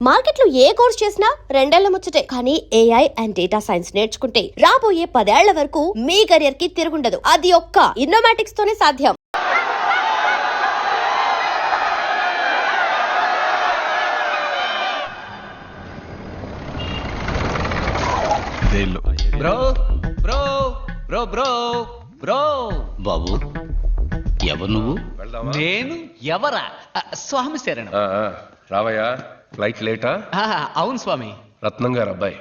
మార్కెట్లో ఏ కోర్స్ చేసినా రెండేళ్ల ముచ్చటే. కానీ ఏఐ అండ్ డేటా సైన్స్ నేర్చుకుంటే రాబోయే 10 ఏళ్ల వరకు మీ కెరియర్ కి తిరుగుండదు. అది ఒక్క ఇన్నోమాటిక్స్ తోనే సాధ్యం. Bro bro bro bro bro బాబు, ఎవరు నువ్వు? నేను ఎవరా? స్వామి శరణం. రావయ్యా, ఫ్లైట్ లేటా? అవును స్వామి. రత్నం గారు అబ్బాయి.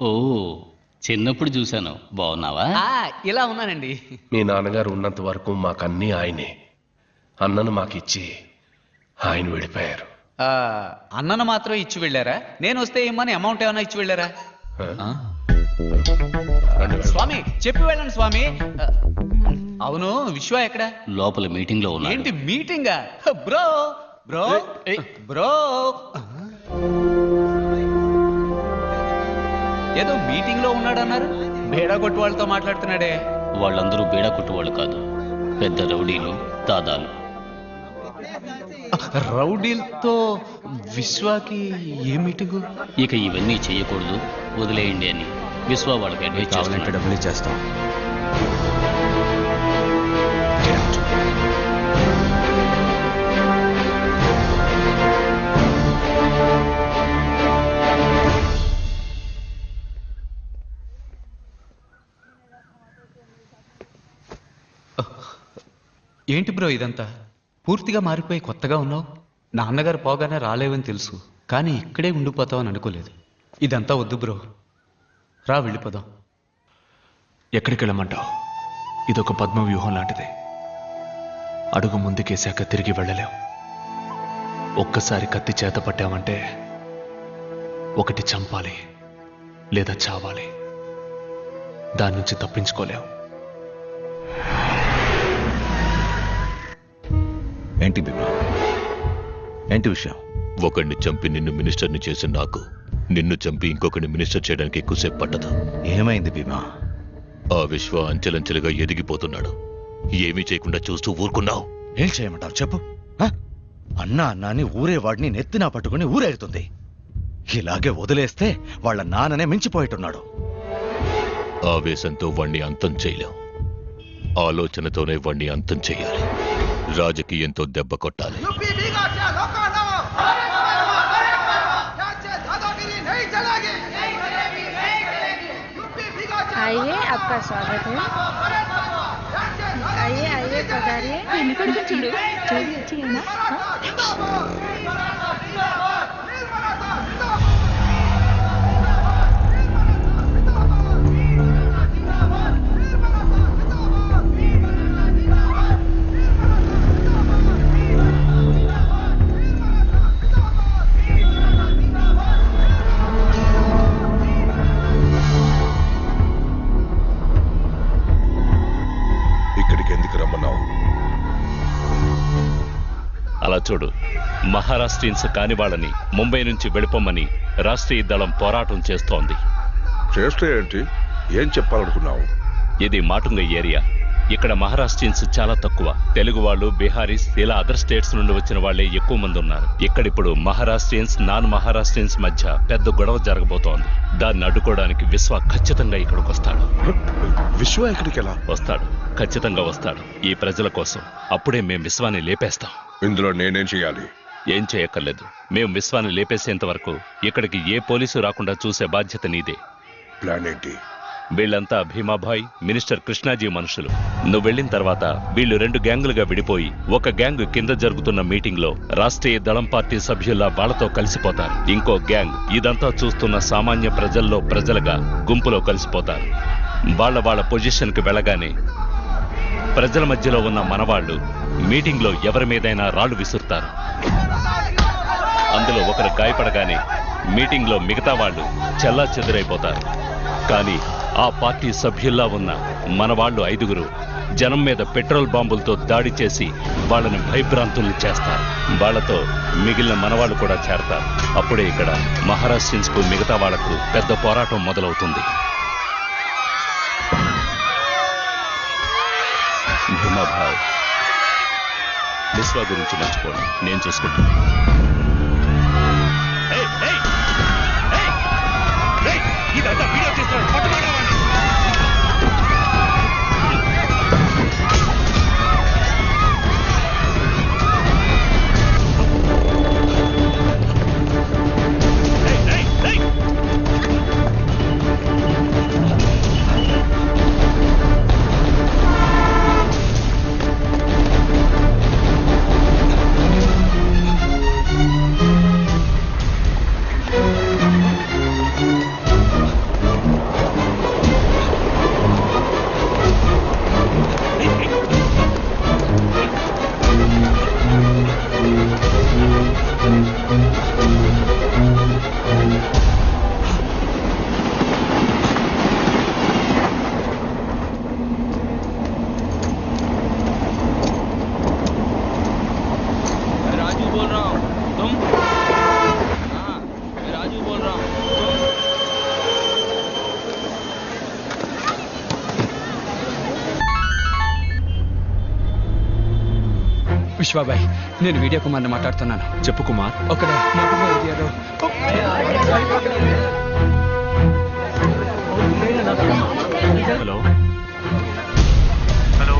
ఓ, చిన్నప్పుడు చూశాను. బాగున్నావా? ఇలా ఉన్నానండి. మీ నాన్నగారు ఉన్నంత వరకు మాకన్నీ ఆయనే. అన్నను మాకిచ్చి ఆయన విడిపోయారు. అన్నను మాత్రం ఇచ్చి వెళ్ళారా? నేను వస్తే ఇమ్మని అమౌంట్ ఏమైనా ఇచ్చి వెళ్ళారా? స్వామి చెప్పి వెళ్ళండి స్వామి. అవును, విశ్వ ఎక్కడ? లోపల మీటింగ్ లో ఉన్నా. ఏంటి మీటింగా? బ్రో బ్రో బ్రో ఏదో మీటింగ్ లో ఉన్నాడన్నారు. బేడా కొట్టు వాళ్ళతో మాట్లాడుతున్నాడే. వాళ్ళందరూ బేడా కొట్టువాళ్ళు కాదు, పెద్ద రౌడీలు, దాదాలు. రౌడీలతో విశ్వాకి ఏ మీటింగు? ఇక ఇవన్నీ చెయ్యకూడదు, వదిలేయండి అని విశ్వ వాళ్ళకి అడ్వైజ్ చేస్తున్నాడు. డబ్బులు ఇచ్చేస్తాం. ఏంటి బ్రో ఇదంతా? పూర్తిగా మారిపోయి కొత్తగా ఉన్నావు. నాన్నగారు పోగానే రాలేవని తెలుసు, కానీ ఇక్కడే ఉండిపోతావు అని అనుకోలేదు. ఇదంతా వద్దు బ్రో, రా వెళ్ళిపోదాం. ఎక్కడికి వెళ్ళమంటావు? ఇదొక పద్మ వ్యూహం లాంటిది. అడుగు ముందుకేసాక తిరిగి వెళ్ళలేం. ఒక్కసారి కత్తి చేత పట్టామంటే ఒకటి చంపాలి లేదా చావాలి. దాని నుంచి తప్పించుకోలేం. ఏంటి బిమా? ఏంటి విషయం? ఒకడిని చంపి నిన్ను మినిస్టర్ని చేసి నాకు, నిన్ను చంపి ఇంకొకరిని మినిస్టర్ చేయడానికి ఎక్కువసేపు పట్టదు. ఏమైంది బిమా? ఆ విశ్వ అంచెలంచెలుగా ఎదిగిపోతున్నాడు. ఏమీ చేయకుండా చూస్తూ ఊరుకున్నావు. ఏం చేయమంటావు చెప్పు. అన్నా అన్నాని ఊరేవాడిని నెత్తినా పట్టుకుని ఊరేగుతుంది. ఇలాగే వదిలేస్తే వాళ్ళ నాన్ననే మించిపోయేట్టున్నాడు. ఆవేశంతో వాణ్ణి అంతం చేయలేం. ఆలోచనతోనే వాణ్ణి అంతం చేయాలి. రాజకీయంతో దెబ్బ కొట్టాలి. आइए, आपका स्वागत है. आइए आइए पधारिए. चलिए अच्छी है ना? ఇక్కడికి ఎందుకు రమ్మన్నావు? అలా చూడు, మహారాష్ట్రియన్స్ కాని వాళ్ళని ముంబై నుంచి వెళ్ళిపోమని రాష్ట్రీయ దళం పోరాటం చేస్తోంది. చేస్తే ఏంటి? ఏం చెప్పాలనుకున్నావు? ఇది మాటుంగ ఏరియా. ఇక్కడ మహారాష్ట్రియన్స్ చాలా తక్కువ. తెలుగు వాళ్ళు, బీహారీస్, ఇలా అదర్ స్టేట్స్ నుండి వచ్చిన వాళ్ళే ఎక్కువ మంది ఉన్నారు. ఇక్కడిప్పుడు మహారాష్ట్రియన్స్, నాన్ మహారాష్ట్రియన్స్ మధ్య పెద్ద గొడవ జరగబోతోంది. దాన్ని అడ్డుకోవడానికి విశ్వ ఖచ్చితంగా ఇక్కడికి వస్తాడు. విశ్వ ఎక్కడికి ఎలా వస్తాడు, ఖచ్చితంగా వస్తాడు. ఈ ప్రజల కోసం. అప్పుడే మేం విశ్వాన్ని లేపేస్తాం. ఇందులో నేనేం చేయాలి? ఏం చేయక్కర్లేదు. మేం విశ్వాన్ని లేపేసేంత వరకు ఇక్కడికి ఏ పోలీసు రాకుండా చూసే బాధ్యత నీదే. ప్లాన్ ఏంటి? వీళ్ళంతా భీమాభాయ్, మినిస్టర్ కృష్ణాజీ మనుషులు. నువ్వు వెళ్ళిన తర్వాత వీళ్ళు 2 గ్యాంగులుగా విడిపోయి ఒక గ్యాంగ్ కింద జరుగుతున్న మీటింగ్ లో రాష్ట్రీయ దళం పార్టీ సభ్యుల్లా వాళ్లతో కలిసిపోతారు. ఇంకో గ్యాంగ్ ఇదంతా చూస్తున్న సామాన్య ప్రజల్లో ప్రజలుగా గుంపులో కలిసిపోతారు. వాళ్ళ పొజిషన్ కి వెళ్ళగానే ప్రజల మధ్యలో ఉన్న మనవాళ్లు మీటింగ్ లో ఎవరి మీదైనా రాళ్లు విసురుతారు. అందులో ఒకరు గాయపడగానే మీటింగ్ లో మిగతా వాళ్ళు చెల్లా చెదురైపోతారు. కానీ ఆ పార్టీ సభ్యుల్లా ఉన్న మనవాళ్లు 5గురు జనం మీద పెట్రోల్ బాంబులతో దాడి చేసి వాళ్ళని భయభ్రాంతుల్ని చేస్తారు. వాళ్లతో మిగిలిన మనవాళ్లు కూడా చేరతారు. అప్పుడే ఇక్కడ మహారాష్ట్రియన్స్ కు మిగతా వాళ్లకు పెద్ద పోరాటం మొదలవుతుంది. భీమాభాయ్, విశ్వ గురించి మర్చిపోండి, నేను చూసుకుంటాను. విశ్వాబాయ్, నేను వీడియో కుమార్ని మాట్లాడుతున్నాను. చెప్పు కుమార్. ఒకడే మొబైల్ ఏరియాలో హలో హలో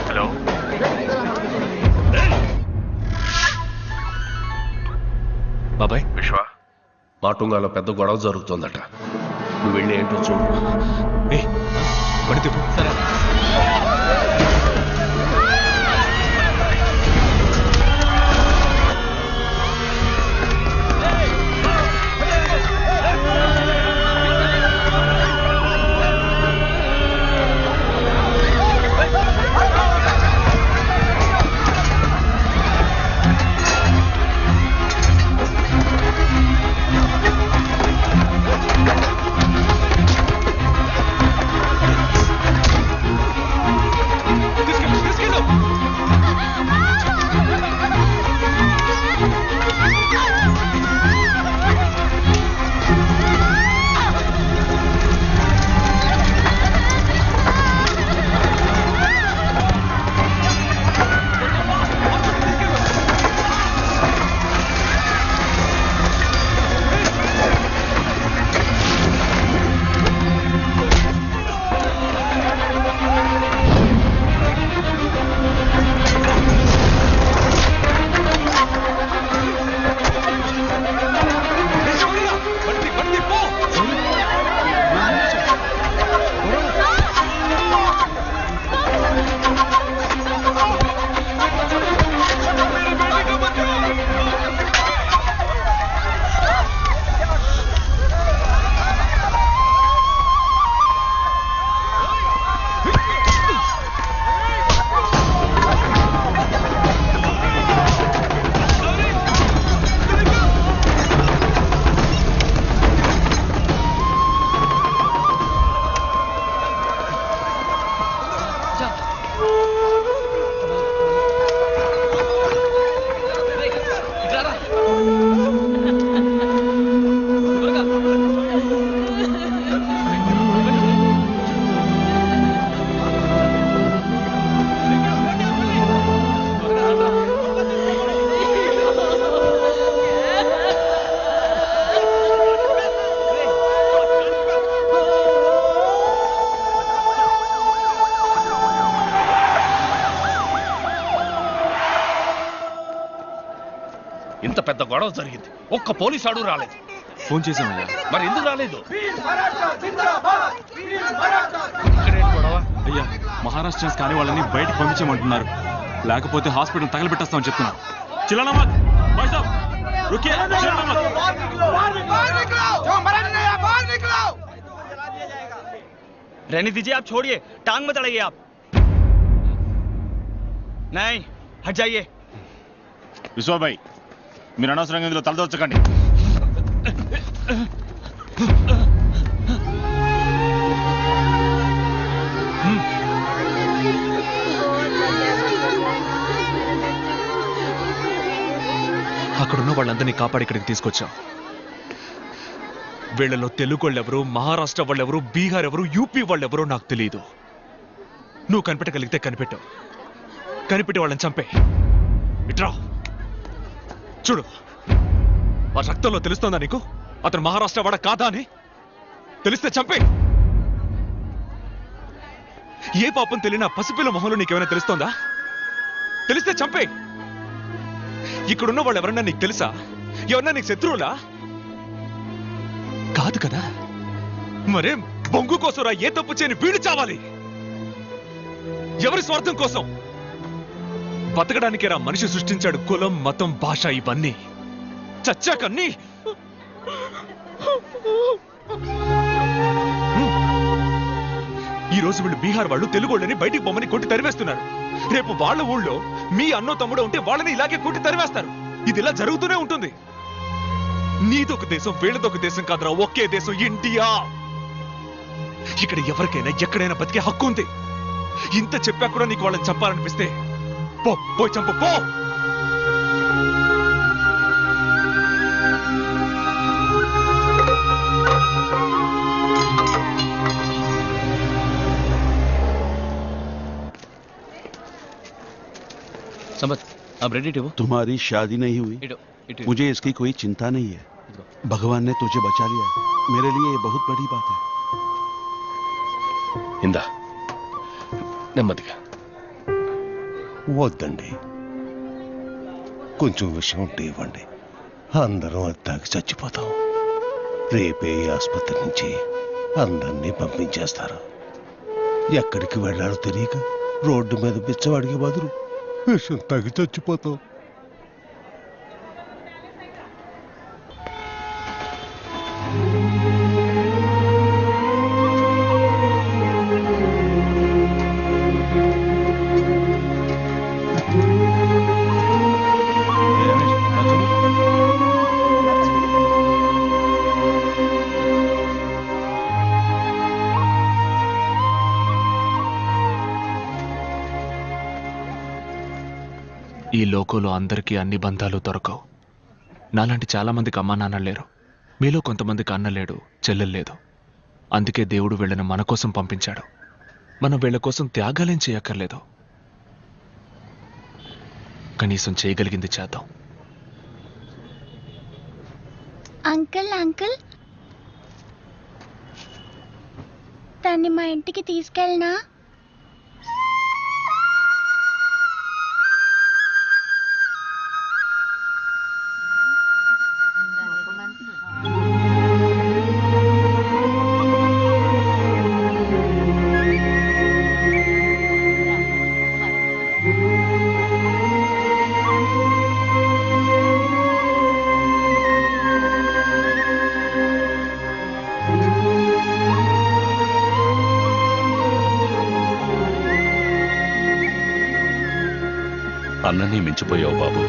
హలో. బాబాయ్. విశ్వ, మాటుంగాలో పెద్ద గొడవ జరుగుతుందట. నువ్వు వెళ్ళి ఏంటో చూడు. బండి తిప్పు. సరే. ఇంత పెద్ద గొడవ జరిగింది, ఒక్క పోలీసు ఆడు రాలేదు. ఫోన్ చేసామయ్యా. మరి ఎందుకు రాలేదు? అయ్యా, మహారాష్ట్రన్స్ కానీ వాళ్ళని బయటకు పంపించమంటున్నారు, లేకపోతే హాస్పిటల్ తగలబెట్టేస్తామని చెప్తున్నారు. చిల్లనమత్ భాయ్ సాబ్ రుకియే, చిల్లనమత్. रहने दीजिए, आप छोड़िए, टांग मत अड़ाइए आप. नहीं, हट जाइए. విశ్వాబాయ్, మీరు అనవసరంగా ఇందులో తలదొచ్చకండి. అక్కడున్న వాళ్ళందరినీ కాపాడి ఇక్కడికి తీసుకొచ్చాం. వీళ్ళలో తెలుగు వాళ్ళెవరు, మహారాష్ట్ర వాళ్ళెవరు, బీహార్ ఎవరు, యూపీ వాళ్ళెవరో నాకు తెలియదు. నువ్వు కనిపెట్టగలిగితే కనిపెట్టావు, కనిపెట్టి వాళ్ళని చంపే. ఇట్రా చూడు, ఆ రక్తంలో తెలుస్తోందా నీకు అతను మహారాష్ట్ర వాడ కాదా అని? తెలిస్తే చంపే. ఏ పాపం తెలియని పసిపిల్ల మొహంలో నీకేమైనా తెలుస్తోందా? తెలిస్తే చంపే. ఇక్కడున్న వాళ్ళు ఎవరన్నా నీకు తెలుసా? ఎవరన్నా నీకు శత్రువులా? కాదు కదా. మరే బొంగు కోసరా ఏ తప్పు చేయని వీడు చావాలి? ఎవరి స్వార్థం కోసం? బతకడానికేరా మనిషి సృష్టించాడు కులం, మతం, భాష ఇవన్నీ. చచ్చాకన్నీ ఈ రోజు వీళ్ళు బీహార్ వాళ్ళు తెలుగు వాళ్ళని బయటికి బొమ్మని కొట్టి తరివేస్తున్నారు. రేపు వాళ్ళ ఊళ్ళో మీ అన్నో తమ్ముడు ఉంటే వాళ్ళని ఇలాగే కొట్టి తరివేస్తారు. ఇది ఇలా జరుగుతూనే ఉంటుంది. నీదొక దేశం, వీళ్ళదొక దేశం కాదురా, ఒకే దేశం ఇండియా. ఇక్కడ ఎవరికైనా ఎక్కడైనా బతికే హక్కు ఉంది. ఇంత చెప్పా కూడా నీకు వాళ్ళని చంపాలనిపిస్తే పో, పోయి చంపు, పో. సంపత్ ఆ బ్రెడ్ ఇటు तुम्हारी शादी नहीं हुई, मुझे इसकी कोई चिंता नहीं है। भगवान ने तुझे बचा लिया, मेरे लिए ये बहुत बड़ी बात है। ఇందా నెమ్మదిగా. వద్దండి, కొంచెం విషయం ఉంటే ఇవ్వండి. అందరం అది తాగి చచ్చిపోతాం. రేపే ఈ ఆసుపత్రి నుంచి అందరినీ పంపించేస్తారు. ఎక్కడికి వెళ్ళాలో తెలియక రోడ్డు మీద బిచ్చవాడికి బదులు విషం తాగి చచ్చిపోతాం. ఈ లోకంలో అందరికీ అన్ని బంధాలు దొరకవు. నాలాంటి చాలా మందికి అమ్మా నాన్న లేరు. మీలో కొంతమందికి అన్న లేడు, చెల్లెలు లేదు. అందుకే దేవుడు వీళ్ళని మన కోసం పంపించాడు. మనం వీళ్ళ కోసం త్యాగాలేం చేయక్కర్లేదు. కనీసం చేయగలిగింది చేద్దాం. అంకుల్ అంకుల్, తన్ని మా ఇంటికి తీసుకెళ్ళనా? అన్నని మించిపోయావు బాబు.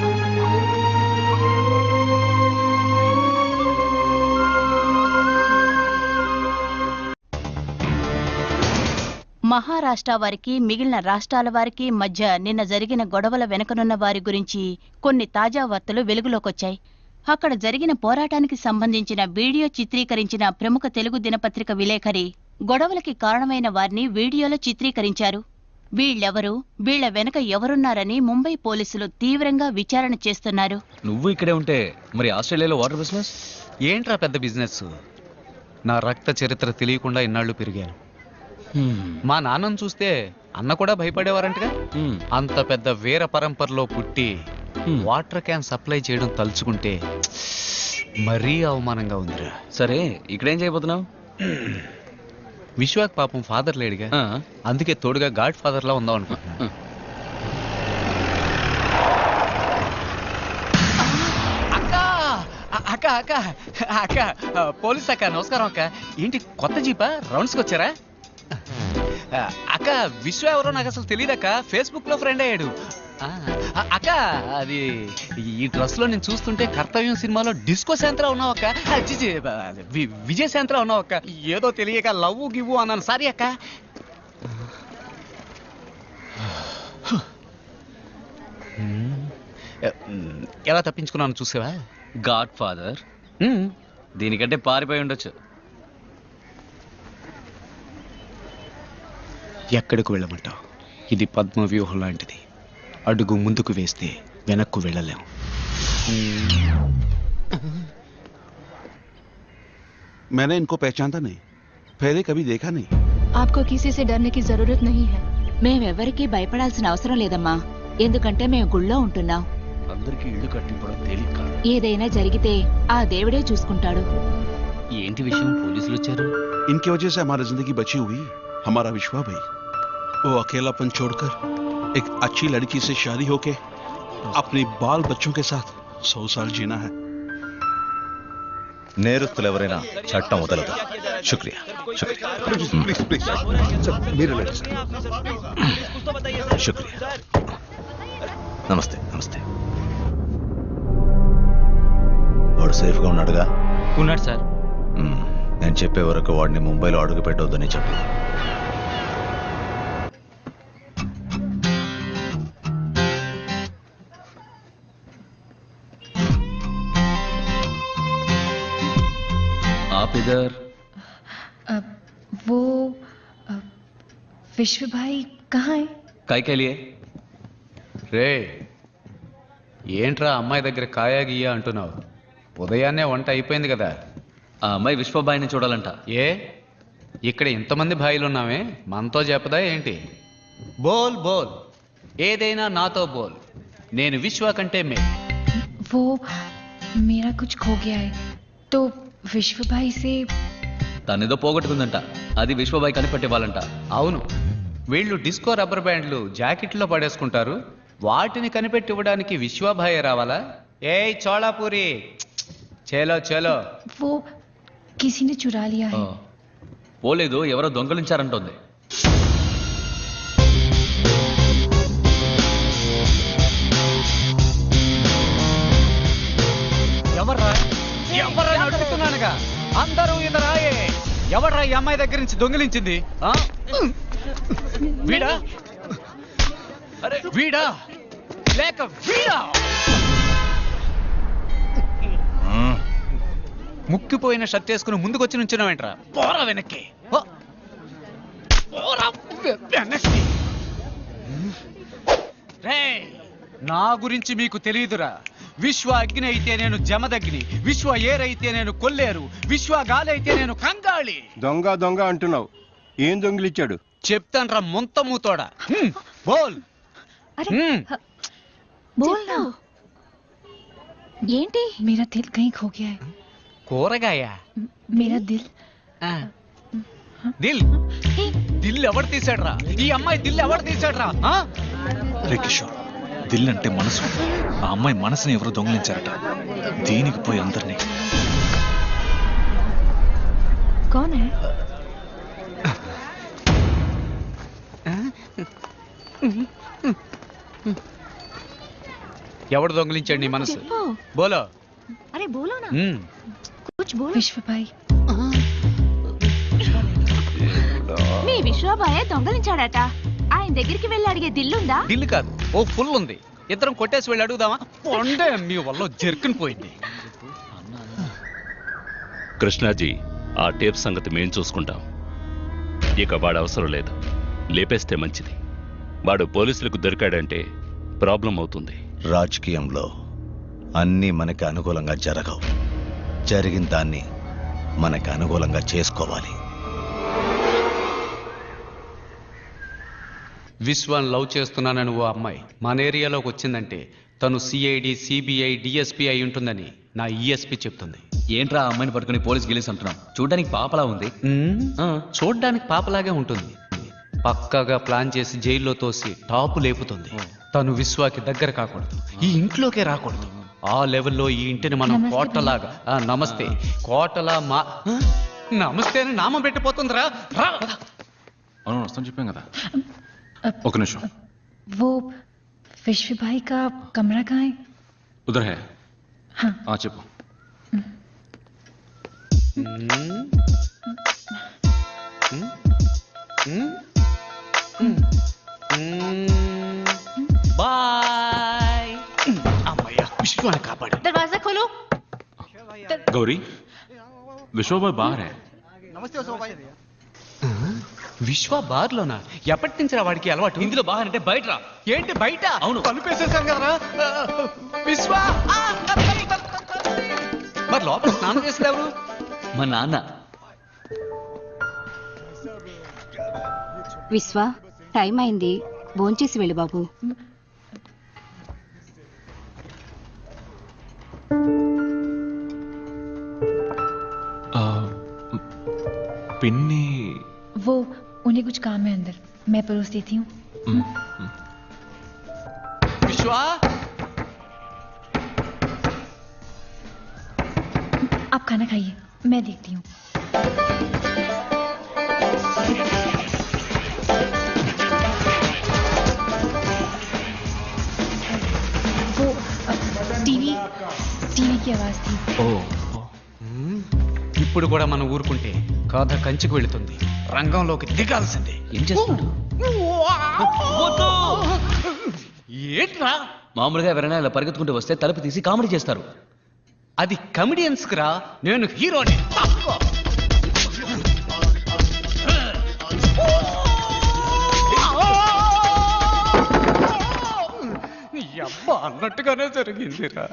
మహారాష్ట్ర వారికి మిగిలిన రాష్ట్రాల వారికి మధ్య నిన్న జరిగిన గొడవల వెనుకనున్న వారి గురించి కొన్ని తాజా వార్తలు వెలుగులోకొచ్చాయి. అక్కడ జరిగిన పోరాటానికి సంబంధించిన వీడియో చిత్రీకరించిన ప్రముఖ తెలుగు దినపత్రిక విలేఖరి గొడవలకి కారణమైన వారిని వీడియోలో చిత్రీకరించారు. వీళ్ళెవరు, వీళ్ల వెనక ఎవరున్నారని ముంబై పోలీసులు తీవ్రంగా విచారణ చేస్తున్నారు. నువ్వు ఇక్కడే ఉంటే మరి ఆస్ట్రేలియాలో వాటర్ బిజినెస్ ఏంట్రా? పెద్ద బిజినెస్. నా రక్త చరిత్ర తెలియకుండా ఇన్నాళ్ళు పెరిగాను. మా నాన్నను చూస్తే అన్న కూడా భయపడేవారంటగా. అంత పెద్ద వీర పరంపరలో పుట్టి వాటర్ క్యాన్ సప్లై చేయడం తలుచుకుంటే మరీ అవమానంగా ఉందిరా. సరే, ఇక్కడేం చేయబోతున్నావు? విశ్వాక్ పాపం ఫాదర్ లేడుగా, అందుకే తోడుగా గాడ్ ఫాదర్ లా ఉందాం అనుకుంటున్నా. అక్క అక్క అక్క పోలీస్ అక్క, నమస్కారం అక్క. ఏంటి కొత్త జీపా? రౌండ్స్కి వచ్చారా? అక్క విశ్వ ఎవరో నాకు అసలు తెలియదక్క, ఫేస్బుక్ లో ఫ్రెండ్ అయ్యాడు. అక్క అది ఈ డ్రెస్ లో నేను చూస్తుంటే కర్తవ్యం సినిమాలో డిస్కో శాంత్రా ఉన్నావు అక్క. విజయ శాంత్రా ఉన్నావు అక్క. ఏదో తెలియక లవ్ గివ్వు అన్నాను, సారీ అక్క. ఎలా తప్పించుకున్నాను చూసావా? గాడ్ ఫాదర్ దీనికంటే పారిపోయి ఉండొచ్చు. ఎక్కడికి వెళ్ళమంటావు? ఇది పద్మ వ్యూహం లాంటిది. అడుగు ముందుకు వేస్తే వెనక్కు వెళ్ళలేం. मैंने इनको पहचानता नहीं, पहले कभी देखा नहीं. आपको किसी से डरने की जरूरत नहीं है. మేమెవరికీ భయపడాల్సిన అవసరం లేదమ్మా, ఎందుకంటే మేము గుళ్ళో ఉంటున్నాం. అందరికీ ఇల్లు కట్టిపోవడం తేలిక కాదు. ఏదైనా జరిగితే ఆ దేవుడే చూసుకుంటాడు. ఏంటి విషయం? పోలీసులు వచ్చారు. इनकी वजह से हमारी जिंदगी बची हुई. हमारा विश्वा भाई वो अकेलापन छोड़कर एक अच्छी लड़की से शादी होके अपने बाल बच्चों के साथ 100 साल जीना है. నేరస్తులు ఎవరైనా చట్టం వదలదు. శుక్రియా. శుక్రియా. నమస్తే. నమస్తే. వాడు సేఫ్గా ఉన్నాడుగా? ఉన్నాడు సార్. నేను చెప్పే వరకు వాడిని ముంబైలో అడుగు పెట్టవద్దని చెప్పు. आप इधर? वो विश्व भाई कहाँ है? काय के लिए? రే ఏంట్రా అమ్మాయి దగ్గర కాయా గీయా అంటున్నావు? ఉదయాన్నే వంట అయిపోయింది కదా. ఆ అమ్మాయి విశ్వబాయిని చూడాలంట. ఏ ఇక్కడ ఇంతమంది భాయిలు ఉన్నామే, మనతో చెప్పదా ఏంటి? బోల్ బోల్, ఏదైనా నాతో బోల్. నేను విశ్వ కంటే మే. वो मेरा कुछ खो गया है तो विश्व भाई से తనేదో పోగొట్టుకుందంట, అది విశ్వబాయి కనిపెట్టివ్వాలంట. అవును, వీళ్ళు డిస్కో రబ్బర్ బ్యాండ్లు జాకెట్లో పడేసుకుంటారు, వాటిని కనిపెట్టి ఇవ్వడానికి విశ్వభాయ్ రావాలా? ఏయ్ చోళాపూరి, చేలో చేలో. वो किसी ने चुरा लिया है. పోలేదు, ఎవరో దొంగలించారంటోంది. ఎవర్రా అడుగుతున్నానుగా, అందరూ ఇదరాయే. ఎవర్రా ఈ అమ్మాయి దగ్గర నుంచి దొంగిలించింది? వీడా? అరే వీడా లేక వీడా? ముక్కిపోయిన షర్ట్ వేసుకుని ముందుకొచ్చి నుంచున్నావేంట్రా? పోరా వెనక్కి, పోరా వెనక్కి. రేయ్, నా గురించి మీకు తెలియదురా. విశ్వ అగ్ని అయితే నేను జమదగ్ని, విశ్వ ఏరైతే నేను కొల్లేరు, విశ్వ గాలి అయితే నేను కంగాళి. దొంగ దొంగ అంటున్నావు, ఏం దొంగిలిచ్చాడు? చెప్తాన్రా ముంతమూతోడా. బోల్ बोल ना. ఏంటి? मेरा दिल कहीं खो गया है. కూరగాయ? मेरा दिल. దిల్ దిల్ ఎవరు తీసాడ్రా? ఈ అమ్మాయి దిల్ ఎవరు తీసాడ్రా? రే కిషోర్, దిల్ అంటే మనసు. ఆ అమ్మాయి మనసుని ఎవరు దొంగిలించారట. దీనికి పోయి అందరినీ. कौन है? ఎవడు దొంగిలించాడు నీ మనసు? బోలో. అరే బోలో నా. कुछ बोलो. विश्व भाई. మీ విశ్వబాయే దొంగలించాడట. ఆయన దగ్గరికి వెళ్ళి అడిగే దిల్లుందా? దిల్లు కాదు, ఓ ఫుల్ ఉంది. ఇద్దరం కొట్టేసి వెళ్ళి అడుగుదామా? పొండే మీ వల్ల జర్కుని పోయింది. కృష్ణాజీ, ఆ టేప్ సంగతి మేం చూసుకుంటాం. ఇక వాడు అవసరం లేదు, లేపేస్తే మంచిది. వాడు పోలీసులకు దొరికాడంటే ప్రాబ్లం అవుతుంది. రాజకీయంలో అన్నీ మనకి అనుకూలంగా జరగవు. జరిగిన దాన్ని మనకి అనుకూలంగా చేసుకోవాలి. విశ్వాన్ లవ్ చేస్తున్నానని ఓ అమ్మాయి మన ఏరియాలోకి వచ్చిందంటే తను సిఐడి, సిబిఐ, డిఎస్పీ అయి ఉంటుందని నా ఈఎస్పీ చెప్తుంది. ఏంట్రా ఆ అమ్మాయిని పట్టుకుని పోలీస్ గెలిసి అంటున్నాం? చూడడానికి పాపలా ఉంది. చూడ్డానికి పాపలాగే ఉంటుంది. పక్కాగా ప్లాన్ చేసి జైల్లో తోసి టాపు లేపుతుంది. తను విశ్వాకి దగ్గర కాకూడదు, ఈ ఇంట్లోకే రాకూడదు. ఆ లెవెల్లో ఈ ఇంటిని మనం కోటలాగా, నమస్తే కోటలా మా నమస్తే అని నామం పెట్టిపోతుందిరా. అవును, వస్తాం చెప్పాం కదా. ఒక నిమిషం. वो विश्व भाई का कमरा कहाँ है? उधर है. हाँ. చెప్పు. బాయ్. అమ్మయ్య, విశ్వాన్ని కాపాడు. దర్వాజా ఖోలో. गौरी, विश्वभाई बाहर है. విశ్వ బార్లోనా? ఎప్పటి నుంచి రా వాడికి అలవాటు? ఇందులో బాహర్ అంటే బయట రా. ఏంటి బయట? అవును, కలుపేసేసాం కదరా. విశ్వ మరి లోపల స్నానం చేసేది ఎవరు? మా నాన్న. విశ్వ, టైం అయింది, భోంచేసి వెళ్ళి బాబు. పిన్ని. वो उन्हें कुछ काम है अंदर, मैं परोस देती हूँ. विश्वा, आप खाना खाइए, मैं देखती हूँ. वो टीवी की आवाज थी. ఇప్పుడు కూడా మనం ఊరుకుంటే కథ కంచికి వెళుతుంది. రంగంలోకి దిగాల్సిందే. ఏం చేస్తున్నాడు? ఏంట్రా? మామూలుగా ఎవరైనా ఇలా పరిగెత్తుకుంటూ వస్తే తలుపు తీసి కామెడీ చేస్తారు. అది కమెడియన్స్ రా, నేను హీరోని. అబ్బా అన్నట్టుగానే జరిగిందిరా.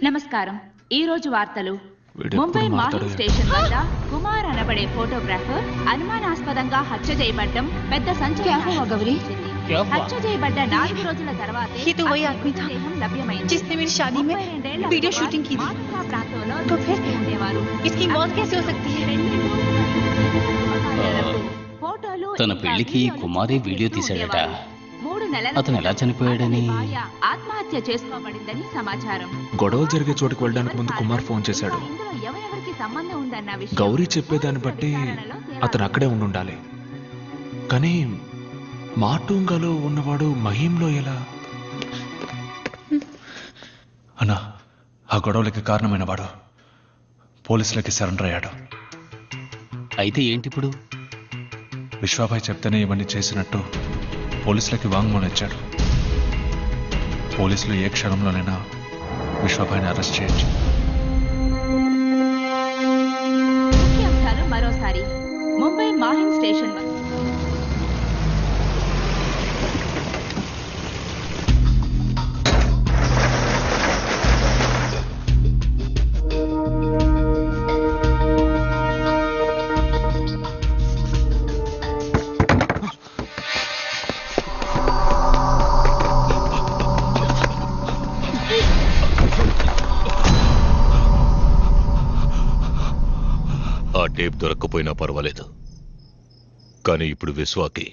నమస్కారం. ఈ రోజు వార్తలు. వీడెప్పుడు ముంబై మాహిం మాట్లాడే- స్టేషన్ వద్ద కుమార్ అనబడే ఫోటోగ్రాఫర్ అనుమానాస్పదంగా హత్య చేయబడ్డం పెద్ద సంచలనం సృష్టించింది. హత్య చేయబడ్డ 4 రోజుల తర్వాతే ये तो वही आदमी था మృతదేహం లభ్యమైంది. जिसने मेरी शादी में 32 ఏళ్ల वीडियो కుమార్ शूटिंग की थी। మాతుగా ప్రాంతంలో तो फिर నివసిస్తూ ఉండేవారు. इसकी मौत कैसे हो सकती है? ఫోటోలు తన ఇంకా పెళ్లికి వీడియోలు కుమారే వీడియో తీస్తూ తీశాడట. ఉండేవారు. 3 నెలల అతను ఎలా క్రితం చనిపోయాడని అతని భార్య ఆత్మహత్య చేసుకోబడిందని సమాచారం. గొడవలు జరిగే చోటుకు వెళ్ళడానికి ముందు కుమార్ ఫోన్ చేశాడు. ఇందులో ఎవరెవరికి సంబంధం ఉందన్న విషయం గౌరీ చెప్పేదాన్ని బట్టి అతను అక్కడే ఉండాలి. కానీ మాటూంగాలో ఉన్నవాడు మహీంలో ఎలా? అన్నా, ఆ గొడవలకి కారణమైన వాడు పోలీసులకి సరెండర్ అయ్యాడు. అయితే ఏంటిప్పుడు? విశ్వాభాయ్ చెప్తేనే ఇవన్నీ చేసినట్టు పోలీసులకి వాంగ్మూలం ఇచ్చాడు. పోలీసులు ఏ క్షణంలోనైనా విశ్వాభాయ్ని అరెస్ట్ చేయొచ్చు. ముఖ్యాంశాలు మరోసారి. ముంబై మాహిం స్టేషన్ వద్ద ఆ టేప్ దొరక్కపోయినా పర్వాలేదు, కానీ ఇప్పుడు విశ్వాకి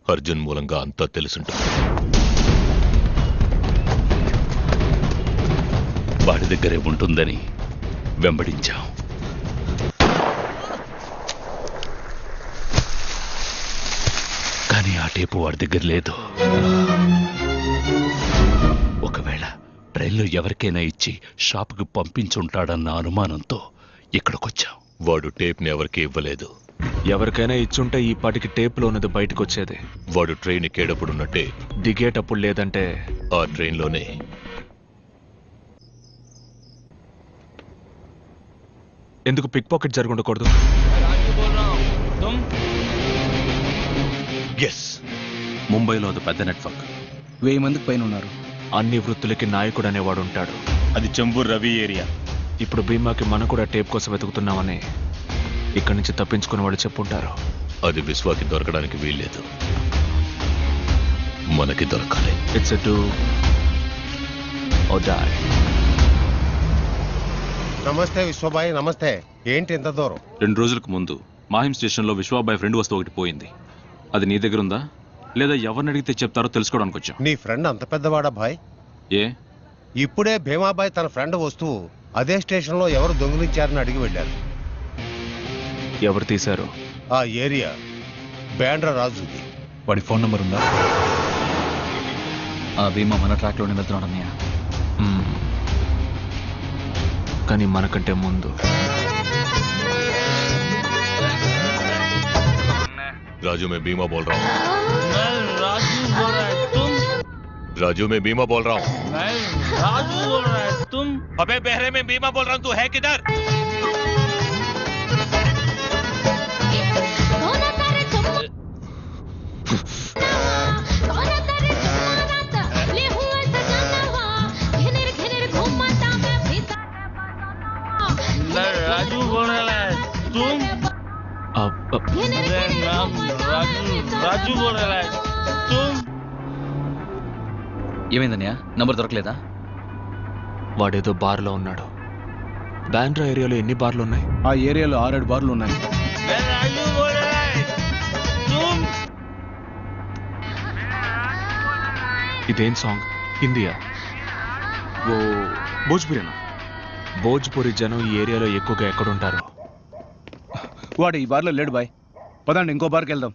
అర్జున్ మూలంగా అంతా తెలుసుంటుంది. వాడి దగ్గరే ఉంటుందని వెంబడించాం. కానీ ఆ టేపు వాడి దగ్గర లేదు. ఒకవేళ ట్రైన్లో ఎవరికైనా ఇచ్చి షాపుకి పంపించుంటాడన్న అనుమానంతో ఇక్కడికొచ్చాం. వాడు టేప్ని ఎవరికీ ఇవ్వలేదు. ఎవరికైనా ఇచ్చుంటే ఈ పాటికి టేప్లో ఉన్నది బయటకు వచ్చేది. వాడు ట్రైన్ ఎక్కేటప్పుడున్నట్టే దిగేటప్పుడు లేదంటే ఆ ట్రైన్లోనే. ఎందుకు పిక్ పాకెట్ జరిగి ఉండకూడదు? ఎస్, ముంబైలో అది పెద్ద నెట్వర్క్. 1000 మందికి పైన ఉన్నారు. అన్ని వృత్తులకి నాయకుడు అనేవాడు ఉంటాడు. అది చెంబూర్ రవి ఏరియా. ఇప్పుడు భీమాకి మనం కూడా టేప్ కోసం వెతుకుతున్నామని ఇక్కడి నుంచి తప్పించుకుని వాళ్ళు చెప్పుంటారు. అది విశ్వాకి దొరకడానికి వీల్లేదు, మనకి దొరకాలి. It's do or die. నమస్తే విశ్వబాయ్, నమస్తే. ఏంటి ఇంత దూరం? 2 రోజులకు ముందు మాహిం స్టేషన్లో విశ్వాబాయ్ ఫ్రెండ్ వస్తువు ఒకటి పోయింది. అది నీ దగ్గర ఉందా లేదా ఎవరిని అడిగితే చెప్తారో తెలుసుకోవడానికి వచ్చాం. నీ ఫ్రెండ్ అంత పెద్దవాడా భాయ్? ఏ? ఇప్పుడే భీమాబాయ్ తన ఫ్రెండ్ వస్తువు అదే స్టేషన్లో ఎవరు దొంగిలించారని అడిగి వెళ్ళారు. ఎవరు తీశారు? ఆ ఏరియా బ్యాండ్రా రాజుది. వాడి ఫోన్ నంబర్ ఉందా? ఆ భీమా మన ట్రాక్లోనే వెళ్తున్నాడు అన్నయ్య. కానీ మనకంటే ముందు राजू मैं बीमा बोल रहा हूँ. राजू बोल रहा है तुम? राजू मैं बीमा बोल रहा हूँ. राजू बोल रहा है तुम? अबे बहरे में बीमा बोल रहा हूँ, तू है किधर? राजू बोल रहा है तुम? नाम రాజు बोल रहा है तुम? ఏమైందన్నయ్య, నంబర్ దొరకలేదా? వాడేదో బార్లో ఉన్నాడు. బాండ్రా ఏరియాలో ఎన్ని బార్లు ఉన్నాయి? ఆ ఏరియాలో 6-7 బార్లు ఉన్నాయి. రాజు बोल रहा है तुम? ఇదేం సాంగ్? హిందీయా? ఓ భోజ్పురేనా? భోజ్పురి జనం ఈ ఏరియాలో ఎక్కువగా ఎక్కడుంటారు? వాడు ఈ బార్లో లేడు బాయ్. పదండి ఇంకో బార్కి వెళ్దాం.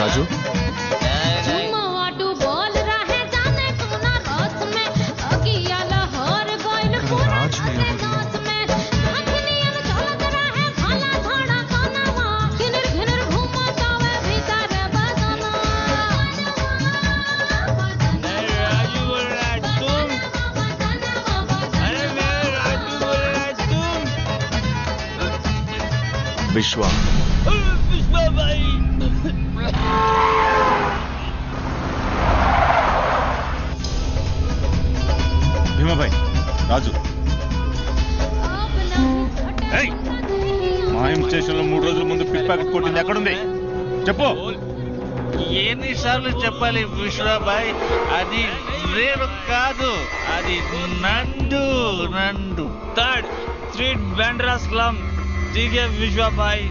రాజు విశ్వ विश्वा भाई భీమాభాయ్ రాజు మాయం స్టేషన్ లో 3 రోజుల ముందు పిక్ ప్యాకెట్ కొట్టింది ఎక్కడుంది చెప్పు. ఎన్నిసార్లు చెప్పాలి విశ్వబాయ్, అది రేణు కాదు, అది నందు. నందు 3rd స్ట్రీట్ బాంద్రా స్లమ్. దిగే విశ్వబాయ్.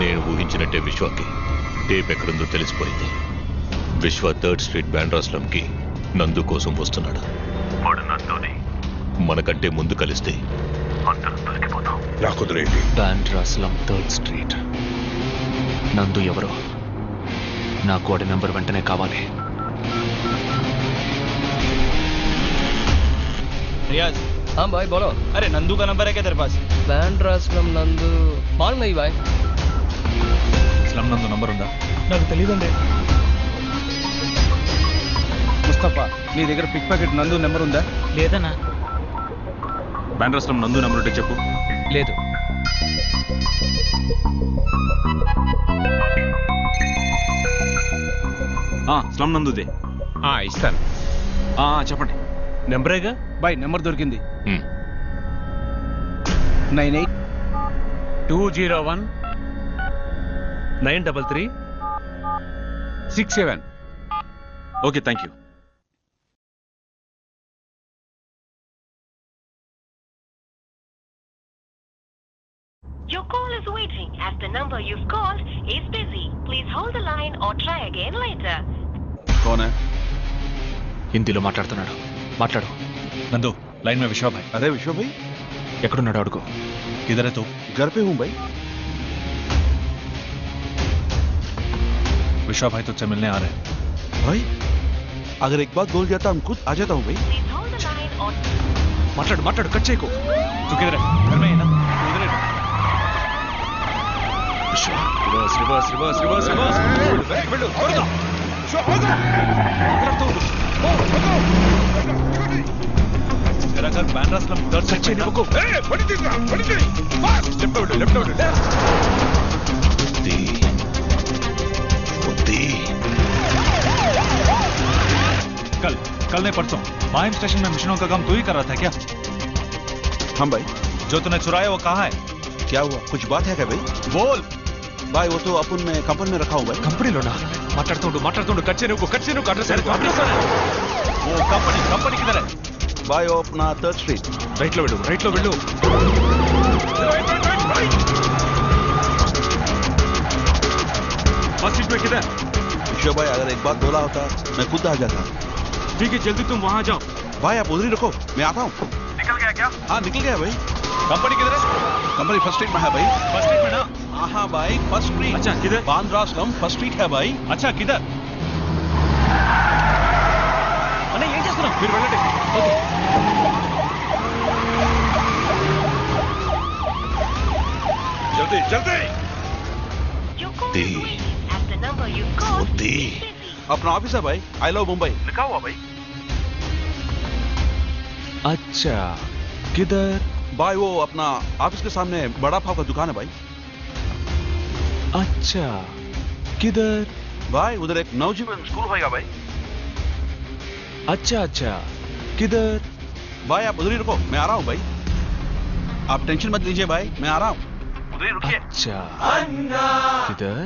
నేను ఊహించినట్టే విశ్వకి టేప్ ఎక్కడుందో తెలిసిపోయింది. విశ్వ 3rd స్ట్రీట్ బాంద్రా స్లమ్ కి నందు కోసం వస్తున్నాడు. మనకంటే ముందు కలిస్తే అందరం దొరికిపోతాం. నాకుదిరేంటి? Bandra slum 3rd street. Nandu ఎవరో నా కోడి నంబర్ వెంటనే కావాలి. रियाज हाँ भाई बोलो. अरे नंदू का नंबर है क्या तेरे पास? बांद्रा स्लम नंदू मालूम नहीं भाई. స్లమ్ నందు నంబర్ ఉందా? నాకు తెలియదండి. ముస్తఫా, నీ దగ్గర పిక్ ప్యాకెట్ నందు నెంబర్ ఉందా? లేదన్నా. బాంద్రా స్లమ్ నందు నెంబర్ ఉంటే చెప్పు. లేదు. స్లమ్ నందుదే. ఇస్తాను. చెప్పండి. నెంబరేగా బాయ్, నెంబర్ దొరికింది. 98-201-933-67. Okay, thank you. Your call is waiting as the number you've called is busy. Please hold the line or try again later. कौन है? హిందీలో మాట్లాడుతున్నాడు. మాట్లాడు. నందు लाइन में विश्वा भाई. अरे विश्वा भाई ఎక్కడున్నాడు అడుగు. किधर है तू? घर पे हूँ भाई. विश्वा भाई तुझसे मिलने आ रहे हैं. भाई अगर एक बात बोल जाता हम खुद आ जाता हूँ भाई. మాట్లాడు మాట్లాడు, కట్ చేయకు. तू किधर है? घर में ही ना? तू इधर है. Reverse reverse reverse reverse reverse. వెళ్ళు త్వరగా. तेरा घर बांद्रा स्लम 3rd सेक्शन में है. ए बड़ी तेज ना, बड़ी तेज. Fast left over left over left. कल नहीं परसों माहिम स्टेशन में मिशनों का काम तू ही कर रहा था क्या? हाँ भाई. जो तूने चुराया वो कहाँ है? क्या हुआ, कुछ बात है क्या भाई? बोल भाई. वो तो अपन में कंपनी में रखा हूँ भाई. కంపెనీలోనా? మాట్లాడుతుండు కచ్చే నువ్వు అడ్రస్ वो कंपनी किधर है? भाई वो अपना 3rd स्ट्रीट. రైట్ లో వెళ్ళు. फर्स्ट सीट में किधर? विश्वा भाई अगर एक बात बोला होता मैं खुद आ जाता. ठीक है, जल्दी तुम वहां जाओ. भाई आप उधर ही रुको, मैं आता हूँ. निकल गया क्या? हाँ निकल गया भाई. कंपनी किधर है? कंपनी 1st स्ट्रीट में है भाई. 1st स्ट्रीट में ना? हाँ भाई 1st स्ट्रीट. अच्छा किधर? बांद्रा स्लम 1st स्ट्रीट है भाई. अच्छा किधर? अरे ये क्या सुना? फिर వెళ్ళండి. ఓకే. जल्दी जल्दी. As the number you've called. अपना ऑफिस है भाई. आई लव मुंबई लिखा हुआ भाई. अच्छा किधर? भाई वो अपना ऑफिस के सामने बड़ा पाव का दुकान है भाई. अच्छा किधर? भाई उधर एक नवजीवन स्कूल होगा भाई. अच्छा किधर? भाई आप उधर ही रुको, मैं आ रहा हूँ भाई. आप टेंशन मत लीजिए भाई, मैं आ रहा हूँ. उधर ही रुकिए. अच्छा किधर?